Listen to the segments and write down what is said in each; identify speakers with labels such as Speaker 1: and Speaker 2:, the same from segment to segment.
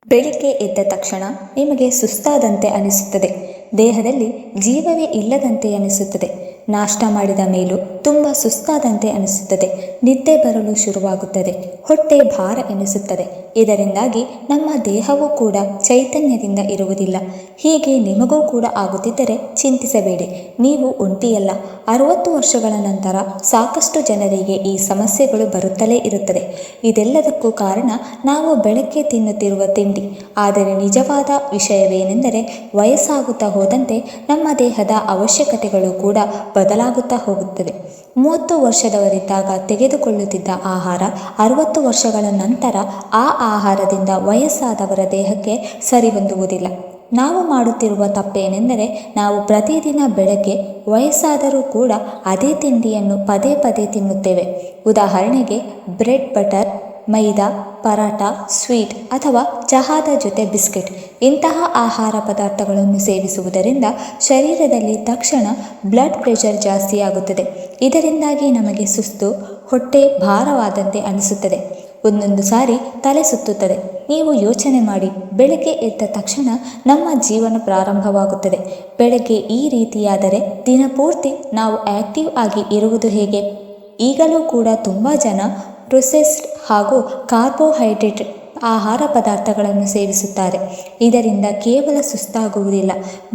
Speaker 1: ಬೆಳಿಗ್ಗೆ ಎದ್ದ ತಕ್ಷಣ ನಿಮಗೆ ಸುಸ್ತಾದಂತೆ ಅನಿಸುತ್ತದೆ. ದೇಹದಲ್ಲಿ ಜೀವವೇ ಇಲ್ಲದಂತೆ ಅನಿಸುತ್ತದೆ. ನಾಷ್ಟ ಮಾಡಿದ ಮೇಲೂ ತುಂಬ ಸುಸ್ತಾದಂತೆ ಅನಿಸುತ್ತದೆ. ನಿದ್ದೆ ಬರಲು ಶುರುವಾಗುತ್ತದೆ. ಹೊಟ್ಟೆ ಭಾರ ಎನಿಸುತ್ತದೆ. ಇದರಿಂದಾಗಿ ನಮ್ಮ ದೇಹವೂ ಕೂಡ ಚೈತನ್ಯದಿಂದ ಇರುವುದಿಲ್ಲ. ಹೀಗೆ ನಿಮಗೂ ಕೂಡ ಆಗುತ್ತಿದ್ದರೆ ಚಿಂತಿಸಬೇಡಿ, ನೀವು ಒಂಟಿಯಲ್ಲ. 60 ವರ್ಷಗಳ ನಂತರ ಸಾಕಷ್ಟು ಜನರಿಗೆ ಈ ಸಮಸ್ಯೆಗಳು ಬರುತ್ತಲೇ ಇರುತ್ತದೆ. ಇದೆಲ್ಲದಕ್ಕೂ ಕಾರಣ ನಾವು ಬೆಳಗ್ಗೆ ತಿನ್ನುತ್ತಿರುವ ತಿಂಡಿ. ಆದರೆ ನಿಜವಾದ ವಿಷಯವೇನೆಂದರೆ, ವಯಸ್ಸಾಗುತ್ತಾ ಹೋದಂತೆ ನಮ್ಮ ದೇಹದ ಅವಶ್ಯಕತೆಗಳು ಕೂಡ ಬದಲಾಗುತ್ತಾ ಹೋಗುತ್ತದೆ. 30 ವರ್ಷದವರಿದ್ದಾಗ ತೆಗೆದುಕೊಳ್ಳುತ್ತಿದ್ದ ಆಹಾರ 60 ವರ್ಷಗಳ ನಂತರ ಆ ಆಹಾರದಿಂದ ವಯಸ್ಸಾದವರ ದೇಹಕ್ಕೆ ಸರಿಹೊಂದುವುದಿಲ್ಲ. ನಾವು ಮಾಡುತ್ತಿರುವ ತಪ್ಪೇನೆಂದರೆ, ನಾವು ಪ್ರತಿದಿನ ಬೆಳಗ್ಗೆ ವಯಸ್ಸಾದರೂ ಕೂಡ ಅದೇ ತಿಂಡಿಯನ್ನು ಪದೇ ಪದೇ ತಿನ್ನುತ್ತೇವೆ. ಉದಾಹರಣೆಗೆ ಬ್ರೆಡ್ ಬಟರ್, ಮೈದಾ, ಪರಾಟ, ಸ್ವೀಟ್ ಅಥವಾ ಚಹಾದ ಜೊತೆ ಬಿಸ್ಕೆಟ್ ಇಂತಹ ಆಹಾರ ಪದಾರ್ಥಗಳನ್ನು ಸೇವಿಸುವುದರಿಂದ ಶರೀರದಲ್ಲಿ ತಕ್ಷಣ ಬ್ಲಡ್ ಪ್ರೆಷರ್ ಜಾಸ್ತಿಯಾಗುತ್ತದೆ. ಇದರಿಂದಾಗಿ ನಮಗೆ ಸುಸ್ತು, ಹೊಟ್ಟೆ ಭಾರವಾದಂತೆ ಅನಿಸುತ್ತದೆ. ಒಂದೊಂದು ಸಾರಿ ತಲೆ ಸುತ್ತುತ್ತದೆ. ನೀವು ಯೋಚನೆ ಮಾಡಿ, ಬೆಳಗ್ಗೆ ಎದ್ದ ತಕ್ಷಣ ನಮ್ಮ ಜೀವನ ಪ್ರಾರಂಭವಾಗುತ್ತದೆ. ಬೆಳಗ್ಗೆ ಈ ರೀತಿಯಾದರೆ ದಿನಪೂರ್ತಿ ನಾವು ಆ್ಯಕ್ಟಿವ್ ಆಗಿ ಇರುವುದು ಹೇಗೆ? ಈಗಲೂ ಕೂಡ ತುಂಬ ಜನ ಪ್ರೊಸೆಸ್ಡ್ ಹಾಗೂ ಕಾರ್ಬೋಹೈಡ್ರೇಟ್ ಆಹಾರ ಪದಾರ್ಥಗಳನ್ನು ಸೇವಿಸುತ್ತಾರೆ. ಇದರಿಂದ ಕೇವಲ ಸುಸ್ತಾಗುವುದಿಲ್ಲ,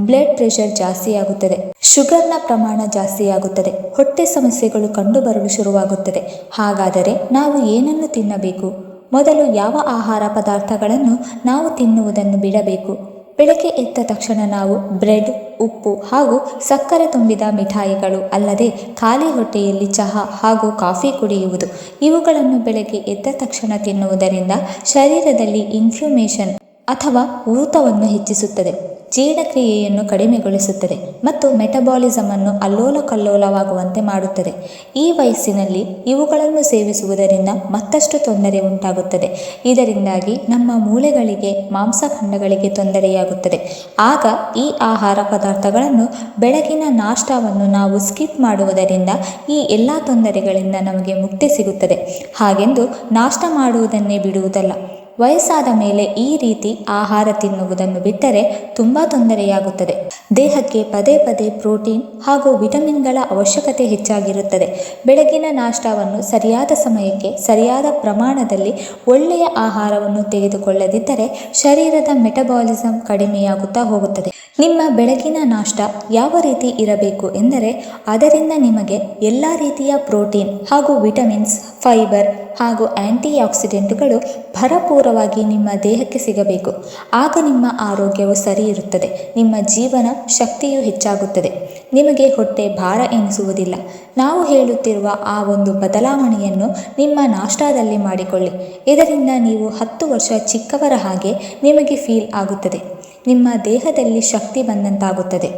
Speaker 1: ಬ್ಲಡ್ ಪ್ರೆಷರ್ ಜಾಸ್ತಿಯಾಗುತ್ತದೆ, ಶುಗರ್ನ ಪ್ರಮಾಣ ಜಾಸ್ತಿಯಾಗುತ್ತದೆ, ಹೊಟ್ಟೆ ಸಮಸ್ಯೆಗಳು ಕಂಡುಬರಲು ಶುರುವಾಗುತ್ತದೆ. ಹಾಗಾದರೆ ನಾವು ಏನನ್ನು ತಿನ್ನಬೇಕು? ಮೊದಲು ಯಾವ ಆಹಾರ ಪದಾರ್ಥಗಳನ್ನು ನಾವು ತಿನ್ನುವುದನ್ನು ಬಿಡಬೇಕು? ಬೆಳಗ್ಗೆ ಎದ್ದ ತಕ್ಷಣ ನಾವು ಬ್ರೆಡ್, ಉಪ್ಪು ಹಾಗೂ ಸಕ್ಕರೆ ತುಂಬಿದ ಮಿಠಾಯಿಗಳು ಅಲ್ಲದೆ ಖಾಲಿ ಹೊಟ್ಟೆಯಲ್ಲಿ ಚಹಾ ಹಾಗೂ ಕಾಫಿ ಕುಡಿಯುವುದು, ಇವುಗಳನ್ನು ಬೆಳಗ್ಗೆ ಎದ್ದ ತಕ್ಷಣ ತಿನ್ನುವುದರಿಂದ ಶರೀರದಲ್ಲಿ ಇನ್ಫ್ಲಮೇಷನ್ ಅಥವಾ ಊತವನ್ನು ಹೆಚ್ಚಿಸುತ್ತದೆ, ಜೀರ್ಣಕ್ರಿಯೆಯನ್ನು ಕಡಿಮೆಗೊಳಿಸುತ್ತದೆ ಮತ್ತು ಮೆಟಬಾಲಿಸಮನ್ನು ಅಲ್ಲೋಲ ಕಲ್ಲೋಲವಾಗುವಂತೆ ಮಾಡುತ್ತದೆ. ಈ ವಯಸ್ಸಿನಲ್ಲಿ ಇವುಗಳನ್ನು ಸೇವಿಸುವುದರಿಂದ ಮತ್ತಷ್ಟು ತೊಂದರೆ ಉಂಟಾಗುತ್ತದೆ. ಇದರಿಂದಾಗಿ ನಮ್ಮ ಮೂಳೆಗಳಿಗೆ, ಮಾಂಸಖಂಡಗಳಿಗೆ ತೊಂದರೆಯಾಗುತ್ತದೆ. ಆಗ ಈ ಆಹಾರ ಪದಾರ್ಥಗಳನ್ನು, ಬೆಳಗಿನ ನಾಷ್ಟವನ್ನು ನಾವು ಸ್ಕಿಪ್ ಮಾಡುವುದರಿಂದ ಈ ಎಲ್ಲ ತೊಂದರೆಗಳಿಂದ ನಮಗೆ ಮುಕ್ತಿ ಸಿಗುತ್ತದೆ. ಹಾಗೆಂದು ನಾಷ್ಟ ಮಾಡುವುದನ್ನೇ ಬಿಡುವುದಲ್ಲ. ವಯಸ್ಸಾದ ಮೇಲೆ ಈ ರೀತಿ ಆಹಾರ ತಿನ್ನುವುದನ್ನು ಬಿಟ್ಟರೆ ತುಂಬ ತೊಂದರೆಯಾಗುತ್ತದೆ. ದೇಹಕ್ಕೆ ಪದೇ ಪದೇ ಪ್ರೋಟೀನ್ ಹಾಗೂ ವಿಟಮಿನ್ಗಳ ಅವಶ್ಯಕತೆ ಹೆಚ್ಚಾಗಿರುತ್ತದೆ. ಬೆಳಗಿನ ನಾಷ್ಟವನ್ನು ಸರಿಯಾದ ಸಮಯಕ್ಕೆ, ಸರಿಯಾದ ಪ್ರಮಾಣದಲ್ಲಿ ಒಳ್ಳೆಯ ಆಹಾರವನ್ನು ತೆಗೆದುಕೊಳ್ಳದಿದ್ದರೆ ಶರೀರದ ಮೆಟಬಾಲಿಸಮ್ ಕಡಿಮೆಯಾಗುತ್ತಾ ಹೋಗುತ್ತದೆ. ನಿಮ್ಮ ಬೆಳಗಿನ ನಾಷ್ಟ ಯಾವ ರೀತಿ ಇರಬೇಕು ಎಂದರೆ, ಅದರಿಂದ ನಿಮಗೆ ಎಲ್ಲ ರೀತಿಯ ಪ್ರೋಟೀನ್ ಹಾಗೂ ವಿಟಮಿನ್ಸ್, ಫೈಬರ್ ಹಾಗೂ ಆ್ಯಂಟಿ ಆಕ್ಸಿಡೆಂಟ್ಗಳು ಭರಪೂರವಾಗಿ ನಿಮ್ಮ ದೇಹಕ್ಕೆ ಸಿಗಬೇಕು. ಆಗ ನಿಮ್ಮ ಆರೋಗ್ಯವು ಸರಿ ಇರುತ್ತದೆ, ನಿಮ್ಮ ಜೀವನ ಶಕ್ತಿಯು ಹೆಚ್ಚಾಗುತ್ತದೆ, ನಿಮಗೆ ಹೊಟ್ಟೆ ಭಾರ ಎನಿಸುವುದಿಲ್ಲ. ನಾವು ಹೇಳುತ್ತಿರುವ ಆ ಒಂದು ಬದಲಾವಣೆಯನ್ನು ನಿಮ್ಮ ನಾಷ್ಟಾದಲ್ಲಿ ಮಾಡಿಕೊಳ್ಳಿ. ಇದರಿಂದ ನೀವು 10 ವರ್ಷ ಚಿಕ್ಕವರ ಹಾಗೆ ನಿಮಗೆ ಫೀಲ್ ಆಗುತ್ತದೆ. ನಿಮ್ಮ ದೇಹದಲ್ಲಿ ಶಕ್ತಿ ಬಂದಂತಾಗುತ್ತದೆ.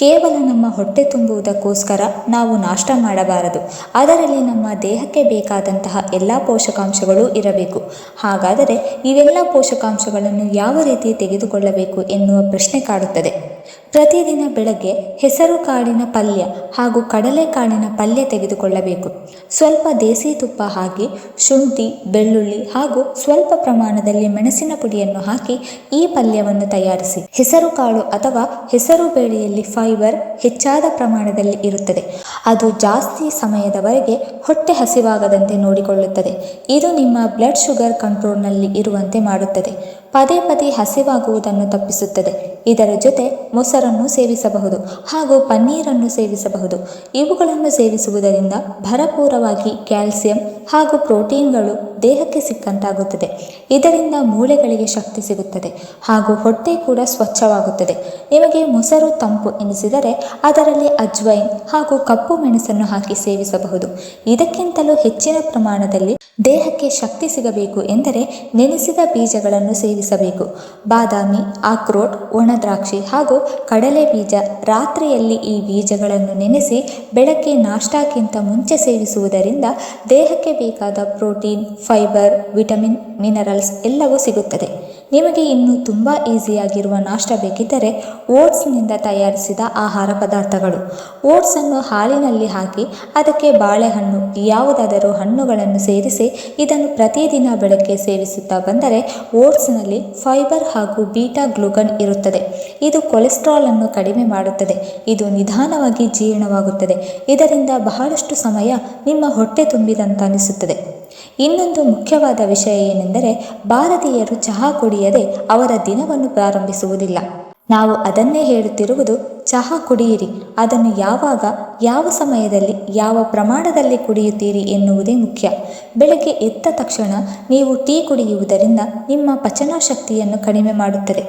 Speaker 1: ಕೇವಲ ನಮ್ಮ ಹೊಟ್ಟೆ ತುಂಬುವುದಕ್ಕೋಸ್ಕರ ನಾವು ನಾಷ್ಟ ಮಾಡಬಾರದು. ಅದರಲ್ಲಿ ನಮ್ಮ ದೇಹಕ್ಕೆ ಬೇಕಾದಂತಹ ಎಲ್ಲ ಪೋಷಕಾಂಶಗಳು ಇರಬೇಕು. ಹಾಗಾದರೆ ಇವೆಲ್ಲ ಪೋಷಕಾಂಶಗಳನ್ನು ಯಾವ ರೀತಿ ತೆಗೆದುಕೊಳ್ಳಬೇಕು ಎನ್ನುವ ಪ್ರಶ್ನೆ ಕಾಡುತ್ತದೆ. ಪ್ರತಿದಿನ ಬೆಳಗ್ಗೆ ಹೆಸರು ಕಾಳಿನ ಪಲ್ಯ ಹಾಗೂ ಕಡಲೆಕಾಳಿನ ಪಲ್ಯ ತೆಗೆದುಕೊಳ್ಳಬೇಕು. ಸ್ವಲ್ಪ ದೇಸಿ ತುಪ್ಪ ಹಾಕಿ, ಶುಂಠಿ, ಬೆಳ್ಳುಳ್ಳಿ ಹಾಗೂ ಸ್ವಲ್ಪ ಪ್ರಮಾಣದಲ್ಲಿ ಮೆಣಸಿನ ಪುಡಿಯನ್ನು ಹಾಕಿ ಈ ಪಲ್ಯವನ್ನು ತಯಾರಿಸಿ. ಹೆಸರು ಕಾಳು ಅಥವಾ ಹೆಸರು ಬೇಳೆಯಲ್ಲಿ ಫೈಬರ್ ಹೆಚ್ಚಾದ ಪ್ರಮಾಣದಲ್ಲಿ ಇರುತ್ತದೆ. ಅದು ಜಾಸ್ತಿ ಸಮಯದವರೆಗೆ ಹೊಟ್ಟೆ ಹಸಿವಾಗದಂತೆ ನೋಡಿಕೊಳ್ಳುತ್ತದೆ. ಇದು ನಿಮ್ಮ ಬ್ಲಡ್ ಶುಗರ್ ಕಂಟ್ರೋಲ್ನಲ್ಲಿ ಇರುವಂತೆ ಮಾಡುತ್ತದೆ. ಪದೇ ಪದೇ ಹಸಿವಾಗುವುದನ್ನು ತಪ್ಪಿಸುತ್ತದೆ. ಇದರ ಜೊತೆ ಮೊಸರನ್ನು ಸೇವಿಸಬಹುದು ಹಾಗೂ ಪನ್ನೀರನ್ನು ಸೇವಿಸಬಹುದು. ಇವುಗಳನ್ನು ಸೇವಿಸುವುದರಿಂದ ಭರಪೂರವಾಗಿ ಕ್ಯಾಲ್ಸಿಯಂ ಹಾಗೂ ಪ್ರೋಟೀನ್ಗಳು ದೇಹಕ್ಕೆ ಸಿಕ್ಕಂತಾಗುತ್ತದೆ. ಇದರಿಂದ ಮೂಳೆಗಳಿಗೆ ಶಕ್ತಿ ಸಿಗುತ್ತದೆ ಹಾಗೂ ಹೊಟ್ಟೆ ಕೂಡ ಸ್ವಚ್ಛವಾಗುತ್ತದೆ. ನಿಮಗೆ ಮೊಸರು ತಂಪು ಎನಿಸಿದರೆ ಅದರಲ್ಲಿ ಅಜ್ವೈನ್ ಹಾಗೂ ಕಪ್ಪು ಮೆಣಸನ್ನು ಹಾಕಿ ಸೇವಿಸಬಹುದು. ಇದಕ್ಕಿಂತಲೂ ಹೆಚ್ಚಿನ ಪ್ರಮಾಣದಲ್ಲಿ ದೇಹಕ್ಕೆ ಶಕ್ತಿ ಸಿಗಬೇಕು ಎಂದರೆ ನೆನೆಸಿದ ಬೀಜಗಳನ್ನು ಸೇವಿಸಬೇಕು. ಬಾದಾಮಿ, ಆಕ್ರೋಟ್, ಒಣದ್ರಾಕ್ಷಿ ಹಾಗೂ ಕಡಲೆ ಬೀಜ, ರಾತ್ರಿಯಲ್ಲಿ ಈ ಬೀಜಗಳನ್ನು ನೆನೆಸಿ ಬೆಳಗ್ಗೆ ನಾಷ್ಟಾಕ್ಕಿಂತ ಮುಂಚೆ ಸೇವಿಸುವುದರಿಂದ ದೇಹಕ್ಕೆ ಬೇಕಾದ ಪ್ರೋಟೀನ್, ಫೈಬರ್, ವಿಟಮಿನ್, ಮಿನರಲ್ಸ್ ಎಲ್ಲವೂ ಸಿಗುತ್ತದೆ. ನಿಮಗೆ ಇನ್ನೂ ತುಂಬ ಈಸಿಯಾಗಿರುವ ನಾಷ್ಟ ಬೇಕಿದ್ದರೆ ಓಟ್ಸ್ನಿಂದ ತಯಾರಿಸಿದ ಆಹಾರ ಪದಾರ್ಥಗಳು. ಓಟ್ಸನ್ನು ಹಾಲಿನಲ್ಲಿ ಹಾಕಿ ಅದಕ್ಕೆ ಬಾಳೆಹಣ್ಣು ಯಾವುದಾದರೂ ಹಣ್ಣುಗಳನ್ನು ಸೇರಿಸಿ ಇದನ್ನು ಪ್ರತಿದಿನ ಬೆಳಗ್ಗೆ ಸೇವಿಸುತ್ತಾ ಬಂದರೆ ಓಟ್ಸ್ನಲ್ಲಿ ಫೈಬರ್ ಹಾಗೂ ಬೀಟಾ ಗ್ಲೂಕನ್ ಇರುತ್ತದೆ. ಇದು ಕೊಲೆಸ್ಟ್ರಾಲ್ ಅನ್ನು ಕಡಿಮೆ ಮಾಡುತ್ತದೆ. ಇದು ನಿಧಾನವಾಗಿ ಜೀರ್ಣವಾಗುತ್ತದೆ. ಇದರಿಂದ ಬಹಳಷ್ಟು ಸಮಯ ನಿಮ್ಮ ಹೊಟ್ಟೆ ತುಂಬಿದಂತ ಅನಿಸುತ್ತದೆ. ಇನ್ನೊಂದು ಮುಖ್ಯವಾದ ವಿಷಯ ಏನೆಂದರೆ ಭಾರತೀಯರು ಚಹಾ ಕುಡಿಯದೆ ಅವರ ದಿನವನ್ನು ಪ್ರಾರಂಭಿಸುವುದಿಲ್ಲ. ನಾವು ಅದನ್ನೇ ಹೇಳುತ್ತಿರುವುದು, ಚಹಾ ಕುಡಿಯಿರಿ. ಅದನ್ನು ಯಾವಾಗ, ಯಾವ ಸಮಯದಲ್ಲಿ, ಯಾವ ಪ್ರಮಾಣದಲ್ಲಿ ಕುಡಿಯುತ್ತೀರಿ ಎನ್ನುವುದೇ ಮುಖ್ಯ. ಬೆಳಗ್ಗೆ ಎದ್ದ ತಕ್ಷಣ ನೀವು ಟೀ ಕುಡಿಯುವುದರಿಂದ ನಿಮ್ಮ ಪಚನ ಶಕ್ತಿಯನ್ನು ಕಡಿಮೆ ಮಾಡುತ್ತದೆ.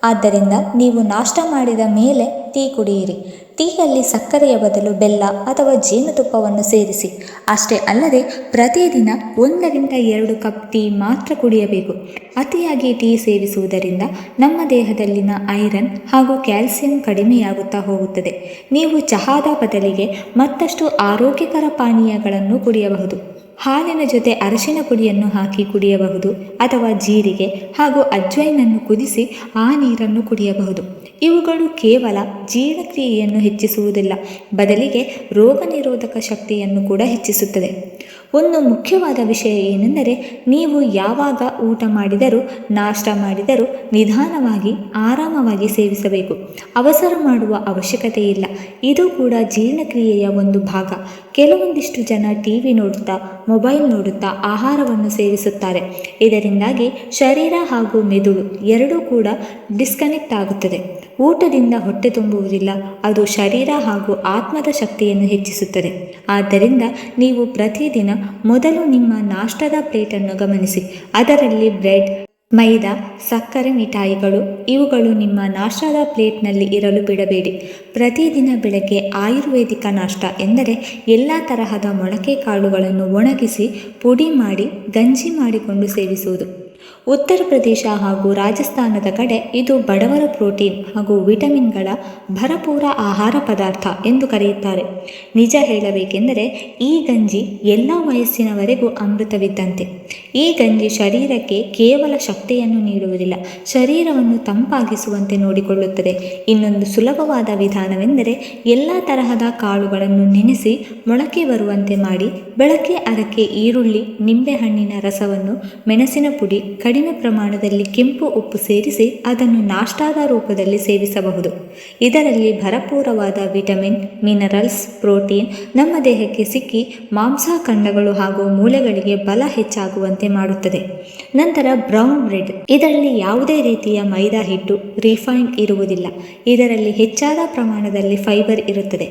Speaker 1: ಆದ್ದರಿಂದ ನೀವು ನಾಷ್ಟ ಮಾಡಿದ ಮೇಲೆ ಟೀ ಕುಡಿಯಿರಿ. ಟೀಯಲ್ಲಿ ಸಕ್ಕರೆಯ ಬದಲು ಬೆಲ್ಲ ಅಥವಾ ಜೇನುತುಪ್ಪವನ್ನು ಸೇರಿಸಿ. ಅಷ್ಟೇ ಅಲ್ಲದೆ ಪ್ರತಿದಿನ 1-2 ಕಪ್ ಟೀ ಮಾತ್ರ ಕುಡಿಯಬೇಕು. ಅತಿಯಾಗಿ ಟೀ ಸೇವಿಸುವುದರಿಂದ ನಮ್ಮ ದೇಹದಲ್ಲಿನ ಐರನ್ ಹಾಗೂ ಕ್ಯಾಲ್ಸಿಯಂ ಕಡಿಮೆಯಾಗುತ್ತಾ ಹೋಗುತ್ತದೆ. ನೀವು ಚಹಾದ ಬದಲಿಗೆ ಮತ್ತಷ್ಟು ಆರೋಗ್ಯಕರ ಪಾನೀಯಗಳನ್ನು ಕುಡಿಯಬಹುದು. ಹಾಲಿನ ಜೊತೆ ಅರಿಶಿನ ಪುಡಿಯನ್ನು ಹಾಕಿ ಕುಡಿಯಬಹುದು ಅಥವಾ ಜೀರಿಗೆ ಹಾಗೂ ಅಜ್ವೈನನ್ನು ಕುದಿಸಿ ಆ ನೀರನ್ನು ಕುಡಿಯಬಹುದು. ಇವುಗಳು ಕೇವಲ ಜೀರ್ಣಕ್ರಿಯೆಯನ್ನು ಹೆಚ್ಚಿಸುವುದಿಲ್ಲ, ಬದಲಿಗೆ ರೋಗ ನಿರೋಧಕ ಶಕ್ತಿಯನ್ನು ಕೂಡ ಹೆಚ್ಚಿಸುತ್ತದೆ. ಒಂದು ಮುಖ್ಯವಾದ ವಿಷಯ ಏನೆಂದರೆ ನೀವು ಯಾವಾಗ ಊಟ ಮಾಡಿದರೂ ನಾಷ್ಟ ಮಾಡಿದರೂ ನಿಧಾನವಾಗಿ ಆರಾಮವಾಗಿ ಸೇವಿಸಬೇಕು. ಅವಸರ ಮಾಡುವ ಅವಶ್ಯಕತೆ ಇಲ್ಲ. ಇದು ಕೂಡ ಜೀರ್ಣಕ್ರಿಯೆಯ ಒಂದು ಭಾಗ. ಕೆಲವೊಂದಿಷ್ಟು ಜನ ಟಿವಿ ನೋಡುತ್ತಾ, ಮೊಬೈಲ್ ನೋಡುತ್ತಾ ಆಹಾರವನ್ನು ಸೇವಿಸುತ್ತಾರೆ. ಇದರಿಂದಾಗಿ ಶರೀರ ಹಾಗೂ ಮೆದುಳು ಎರಡೂ ಕೂಡ ಡಿಸ್ಕನೆಕ್ಟ್ ಆಗುತ್ತದೆ. ಊಟದಿಂದ ಹೊಟ್ಟೆ ತುಂಬುವುದಿಲ್ಲ. ಅದು ಶರೀರ ಹಾಗೂ ಆತ್ಮದ ಶಕ್ತಿಯನ್ನು ಹೆಚ್ಚಿಸುತ್ತದೆ. ಆದ್ದರಿಂದ ನೀವು ಪ್ರತಿದಿನ ಮೊದಲು ನಿಮ್ಮ ನಾಷ್ಟದ ಪ್ಲೇಟನ್ನು ಗಮನಿಸಿ. ಅದರಲ್ಲಿ ಬ್ರೆಡ್, ಮೈದಾ, ಸಕ್ಕರೆ, ಮಿಠಾಯಿಗಳು ಇವುಗಳು ನಿಮ್ಮ ನಾಷ್ಟದ ಪ್ಲೇಟ್ನಲ್ಲಿ ಇರಲು ಬಿಡಬೇಡಿ. ಪ್ರತಿದಿನ ಬೆಳಗ್ಗೆ ಆಯುರ್ವೇದಿಕ ನಾಷ್ಟ ಎಂದರೆ ಎಲ್ಲ ತರಹದ ಮೊಳಕೆ ಕಾಳುಗಳನ್ನು ಒಣಗಿಸಿ ಪುಡಿ ಮಾಡಿ ಗಂಜಿ ಮಾಡಿಕೊಂಡು ಸೇವಿಸುವುದು. ಉತ್ತರ ಪ್ರದೇಶ ಹಾಗೂ ರಾಜಸ್ಥಾನದ ಕಡೆ ಇದು ಬಡವರ ಪ್ರೋಟೀನ್ ಹಾಗೂ ವಿಟಮಿನ್ಗಳ ಭರಪೂರ ಆಹಾರ ಪದಾರ್ಥ ಎಂದು ಕರೆಯುತ್ತಾರೆ. ನಿಜ ಹೇಳಬೇಕೆಂದರೆ ಈ ಗಂಜಿ ಎಲ್ಲ ವಯಸ್ಸಿನವರೆಗೂ ಅಮೃತವಿದ್ದಂತೆ. ಈ ಗಂಜಿ ಶರೀರಕ್ಕೆ ಕೇವಲ ಶಕ್ತಿಯನ್ನು ನೀಡುವುದಿಲ್ಲ, ಶರೀರವನ್ನು ತಂಪಾಗಿಸುವಂತೆ ನೋಡಿಕೊಳ್ಳುತ್ತದೆ. ಇನ್ನೊಂದು ಸುಲಭವಾದ ವಿಧಾನವೆಂದರೆ ಎಲ್ಲ ತರಹದ ಕಾಳುಗಳನ್ನು ನೆನೆಸಿ ಮೊಳಕೆ ಬರುವಂತೆ ಮಾಡಿ ಬೆಳಗ್ಗೆ ಅದಕ್ಕೆ ಈರುಳ್ಳಿ, ನಿಂಬೆಹಣ್ಣಿನ ರಸವನ್ನು, ಮೆಣಸಿನ ಪುಡಿ, ಕಡಿಮೆ ಪ್ರಮಾಣದಲ್ಲಿ ಕೆಂಪು ಉಪ್ಪು ಸೇರಿಸಿ ಅದನ್ನು ನಾಷ್ಟಾದ ರೂಪದಲ್ಲಿ ಸೇವಿಸಬಹುದು. ಇದರಲ್ಲಿ ಭರಪೂರವಾದ ವಿಟಮಿನ್, ಮಿನರಲ್ಸ್, ಪ್ರೋಟೀನ್ ನಮ್ಮ ದೇಹಕ್ಕೆ ಸಿಕ್ಕಿ ಮಾಂಸಖಂಡಗಳು ಹಾಗೂ ಮೂಳೆಗಳಿಗೆ ಬಲ ಹೆಚ್ಚಾಗುವಂತೆ ಮಾಡುತ್ತದೆ. ನಂತರ ಬ್ರೌನ್ ಬ್ರೆಡ್. ಇದರಲ್ಲಿ ಯಾವುದೇ ರೀತಿಯ ಮೈದಾ ಹಿಟ್ಟು, ರಿಫೈನ್ ಇರುವುದಿಲ್ಲ. ಇದರಲ್ಲಿ ಹೆಚ್ಚಾದ ಪ್ರಮಾಣದಲ್ಲಿ ಫೈಬರ್ ಇರುತ್ತದೆ.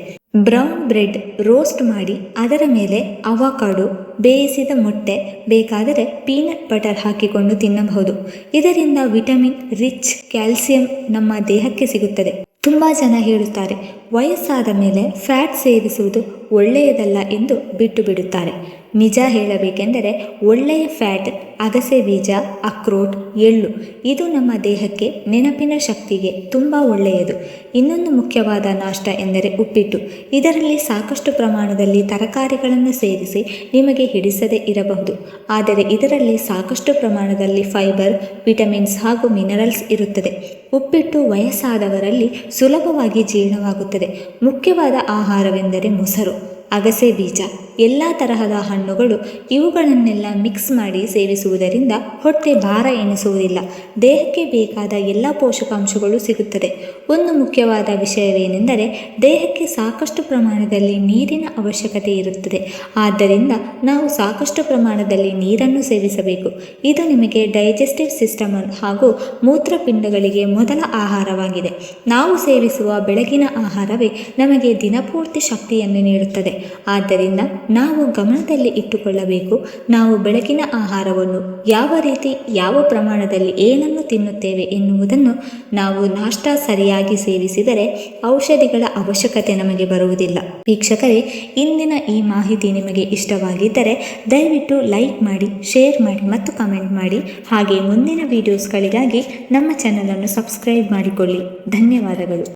Speaker 1: ಬ್ರೌನ್ ಬ್ರೆಡ್ ರೋಸ್ಟ್ ಮಾಡಿ ಅದರ ಮೇಲೆ ಅವಕಾಡೊ, ಬೇಯಿಸಿದ ಮೊಟ್ಟೆ, ಬೇಕಾದರೆ ಪೀನಟ್ ಬಟರ್ ಹಾಕಿಕೊಂಡು ತಿನ್ನಬಹುದು. ಇದರಿಂದ ವಿಟಮಿನ್ ರಿಚ್ ಕ್ಯಾಲ್ಸಿಯಂ ನಮ್ಮ ದೇಹಕ್ಕೆ ಸಿಗುತ್ತದೆ. ತುಂಬ ಜನ ಹೇಳುತ್ತಾರೆ, ವಯಸ್ಸಾದ ಮೇಲೆ ಫ್ಯಾಟ್ ಸೇವಿಸುವುದು ಒಳ್ಳೆಯದಲ್ಲ ಎಂದು ಬಿಟ್ಟು ಬಿಡುತ್ತಾರೆ. ನಿಜ ಹೇಳಬೇಕೆಂದರೆ ಒಳ್ಳೆಯ ಫ್ಯಾಟ್ ಅಗಸೆ ಬೀಜ, ಅಕ್ರೋಟ್, ಎಳ್ಳು ಇದು ನಮ್ಮ ದೇಹಕ್ಕೆ ನೆನಪಿನ ಶಕ್ತಿಗೆ ತುಂಬ ಒಳ್ಳೆಯದು. ಇನ್ನೊಂದು ಮುಖ್ಯವಾದ ನಾಷ್ಟ ಎಂದರೆ ಉಪ್ಪಿಟ್ಟು. ಇದರಲ್ಲಿ ಸಾಕಷ್ಟು ಪ್ರಮಾಣದಲ್ಲಿ ತರಕಾರಿಗಳನ್ನು ಸೇರಿಸಿ ನಿಮಗೆ ಹಿಡಿಸದೇ ಇರಬಹುದು. ಆದರೆ ಇದರಲ್ಲಿ ಸಾಕಷ್ಟು ಪ್ರಮಾಣದಲ್ಲಿ ಫೈಬರ್, ವಿಟಮಿನ್ಸ್ ಹಾಗೂ ಮಿನರಲ್ಸ್ ಇರುತ್ತದೆ. ಉಪ್ಪಿಟ್ಟು ವಯಸ್ಸಾದವರಲ್ಲಿ ಸುಲಭವಾಗಿ ಜೀರ್ಣವಾಗುತ್ತದೆ. ಮುಖ್ಯವಾದ ಆಹಾರವೆಂದರೆ ಮೊಸರು, ಅಗಸೆ ಬೀಜ, ಎಲ್ಲ ತರಹದ ಹಣ್ಣುಗಳು ಇವುಗಳನ್ನೆಲ್ಲ ಮಿಕ್ಸ್ ಮಾಡಿ ಸೇವಿಸುವುದರಿಂದ ಹೊಟ್ಟೆ ಭಾರ ಎನಿಸುವುದಿಲ್ಲ. ದೇಹಕ್ಕೆ ಬೇಕಾದ ಎಲ್ಲ ಪೋಷಕಾಂಶಗಳು ಸಿಗುತ್ತದೆ. ಒಂದು ಮುಖ್ಯವಾದ ವಿಷಯವೇನೆಂದರೆ ದೇಹಕ್ಕೆ ಸಾಕಷ್ಟು ಪ್ರಮಾಣದಲ್ಲಿ ನೀರಿನ ಅವಶ್ಯಕತೆ ಇರುತ್ತದೆ. ಆದ್ದರಿಂದ ನಾವು ಸಾಕಷ್ಟು ಪ್ರಮಾಣದಲ್ಲಿ ನೀರನ್ನು ಸೇವಿಸಬೇಕು. ಇದು ನಿಮಗೆ ಡೈಜೆಸ್ಟಿವ್ ಸಿಸ್ಟಮ್ ಹಾಗೂ ಮೂತ್ರಪಿಂಡಗಳಿಗೆ ಮೊದಲ ಆಹಾರವಾಗಿದೆ. ನಾವು ಸೇವಿಸುವ ಬೆಳಗಿನ ಆಹಾರವೇ ನಮಗೆ ದಿನಪೂರ್ತಿ ಶಕ್ತಿಯನ್ನು ನೀಡುತ್ತದೆ. ಆದ್ದರಿಂದ ನಾವು ಗಮನದಲ್ಲಿ ಇಟ್ಟುಕೊಳ್ಳಬೇಕು, ನಾವು ಬೆಳಗಿನ ಆಹಾರವನ್ನು ಯಾವ ರೀತಿ, ಯಾವ ಪ್ರಮಾಣದಲ್ಲಿ ಏನನ್ನು ತಿನ್ನುತ್ತೇವೆ ಎನ್ನುವುದನ್ನು. ನಾವು ನಾಷ್ಟ ಸರಿಯಾಗಿ ಸೇವಿಸಿದರೆ ಔಷಧಿಗಳ ಅವಶ್ಯಕತೆ ನಮಗೆ ಬರುವುದಿಲ್ಲ. ವೀಕ್ಷಕರೇ, ಇಂದಿನ ಈ ಮಾಹಿತಿ ನಿಮಗೆ ಇಷ್ಟವಾಗಿದ್ದರೆ ದಯವಿಟ್ಟು ಲೈಕ್ ಮಾಡಿ, ಶೇರ್ ಮಾಡಿ ಮತ್ತು ಕಮೆಂಟ್ ಮಾಡಿ. ಹಾಗೆ ಮುಂದಿನ ವಿಡಿಯೋಸ್ಗಳಿಗಾಗಿ ನಮ್ಮ ಚಾನಲನ್ನು ಸಬ್ಸ್ಕ್ರೈಬ್ ಮಾಡಿಕೊಳ್ಳಿ. ಧನ್ಯವಾದಗಳು.